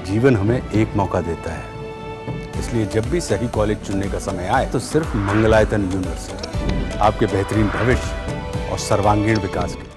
जीवन हमें एक मौका देता है, इसलिए जब भी सही कॉलेज चुनने का समय आए तो सिर्फ मंगलायतन यूनिवर्सिटी आपके बेहतरीन भविष्य और सर्वांगीण विकास के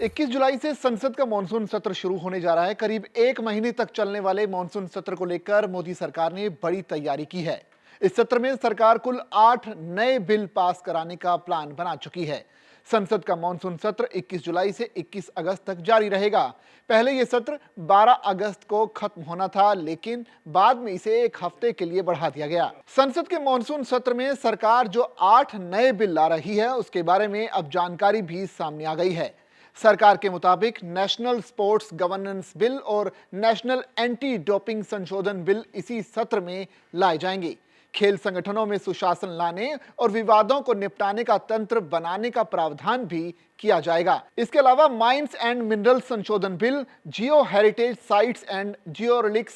21 जुलाई से संसद का मानसून सत्र शुरू होने जा रहा है। करीब एक महीने तक चलने वाले मानसून सत्र को लेकर मोदी सरकार ने बड़ी तैयारी की है। इस सत्र में सरकार कुल 8 नए बिल पास कराने का प्लान बना चुकी है। संसद का मानसून सत्र 21 जुलाई से 21 अगस्त तक जारी रहेगा। पहले यह सत्र 12 अगस्त को खत्म होना था, लेकिन बाद में इसे एक हफ्ते के लिए बढ़ा दिया गया। संसद के मानसून सत्र में सरकार जो 8 नए बिल ला रही है, उसके बारे में अब जानकारी भी सामने आ गई है। सरकार के मुताबिक नेशनल स्पोर्ट्स गवर्नेंस बिल और नेशनल एंटी डोपिंग संशोधन बिल इसी सत्र में लाए जाएंगे। खेल संगठनों में सुशासन लाने और विवादों को निपटाने का तंत्र बनाने का प्रावधान भी किया जाएगा। इसके अलावा माइंस एंड मिनरल संशोधन bill, Jio heritage sites and Jio relics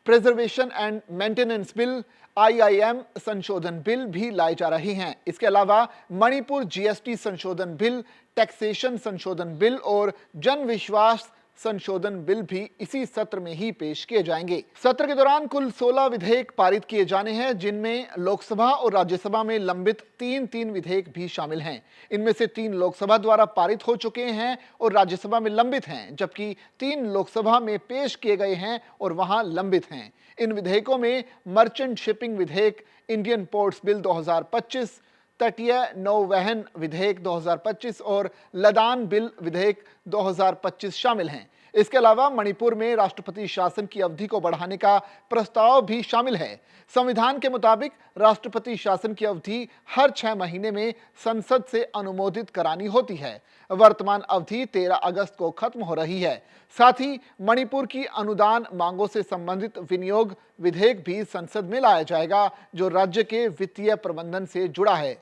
preservation and maintenance bill, IIM संशोधन बिल भी लाई जा रही हैं। इसके अलावा मणिपुर जीएसटी संशोधन बिल, टैक्सेशन संशोधन बिल और जन विश्वास संशोधन बिल भी इसी सत्र में ही पेश किए जाएंगे। सत्र के दौरान कुल 16 विधेयक पारित किए जाने हैं, जिनमें लोकसभा और राज्यसभा में लंबित 3-3 विधेयक भी शामिल हैं। इनमें से 3 लोकसभा द्वारा पारित हो चुके हैं और राज्यसभा में लंबित हैं, जबकि 3 लोकसभा में पेश किए गए हैं और वहां लंबित हैं। इन विधेयकों में मर्चेंट शिपिंग विधेयक, इंडियन पोर्ट्स बिल 2025, तटीय नौवहन विधेयक 2025 और लदान बिल विधेयक 2025 शामिल हैं। इसके अलावा मणिपुर में राष्ट्रपति शासन की अवधि को बढ़ाने का प्रस्ताव भी शामिल है। संविधान के मुताबिक राष्ट्रपति शासन की अवधि हर 6 महीने में संसद से अनुमोदित करानी होती है। वर्तमान अवधि 13 अगस्त को खत्म हो रही है। साथ ही मणिपुर की अनुदान मांगों से संबंधित विनियोग विधेयक भी संसद में लाया जाएगा, जो राज्य के वित्तीय प्रबंधन से जुड़ा है।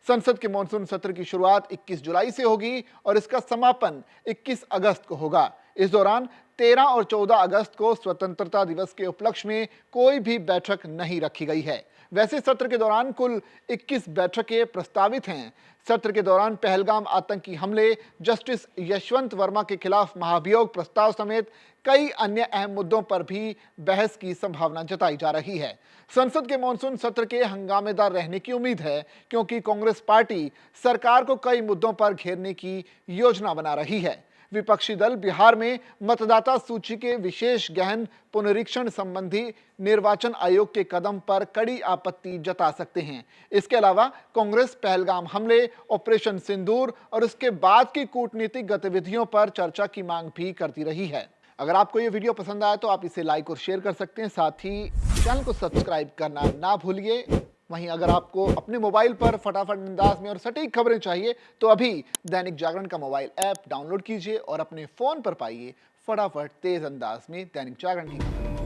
संसद के मानसून सत्र की शुरुआत 21 जुलाई से होगी और इसका समापन 21 अगस्त को होगा। इस दौरान 13 और 14 अगस्त को स्वतंत्रता दिवस के उपलक्ष्य में कोई भी बैठक नहीं रखी गई है। वैसे सत्र के दौरान कुल 21 बैठकें प्रस्तावित हैं। सत्र के दौरान पहलगाम आतंकी हमले, जस्टिस यशवंत वर्मा के खिलाफ महाभियोग प्रस्ताव समेत कई अन्य अहम मुद्दों पर भी बहस की संभावना जताई जा रही है। संसद के मानसून सत्र के हंगामेदार रहने की उम्मीद है, क्योंकि कांग्रेस पार्टी सरकार को कई मुद्दों पर घेरने की योजना बना रही है। विपक्षी दल बिहार में मतदाता सूची के विशेष गहन पुनरीक्षण संबंधी निर्वाचन आयोग के कदम पर कड़ी आपत्ति जता सकते हैं। इसके अलावा कांग्रेस पहलगाम हमले, ऑपरेशन सिंदूर और उसके बाद की कूटनीतिक गतिविधियों पर चर्चा की मांग भी करती रही है। अगर आपको ये वीडियो पसंद आया तो आप इसे लाइक और शेयर कर सकते हैं। साथ ही चैनल को सब्सक्राइब करना ना भूलिए। वहीं अगर आपको अपने मोबाइल पर फटाफट अंदाज में और सटीक खबरें चाहिए तो अभी दैनिक जागरण का मोबाइल ऐप डाउनलोड कीजिए और अपने फोन पर पाइए फटाफट तेज अंदाज में दैनिक जागरण की खबरें।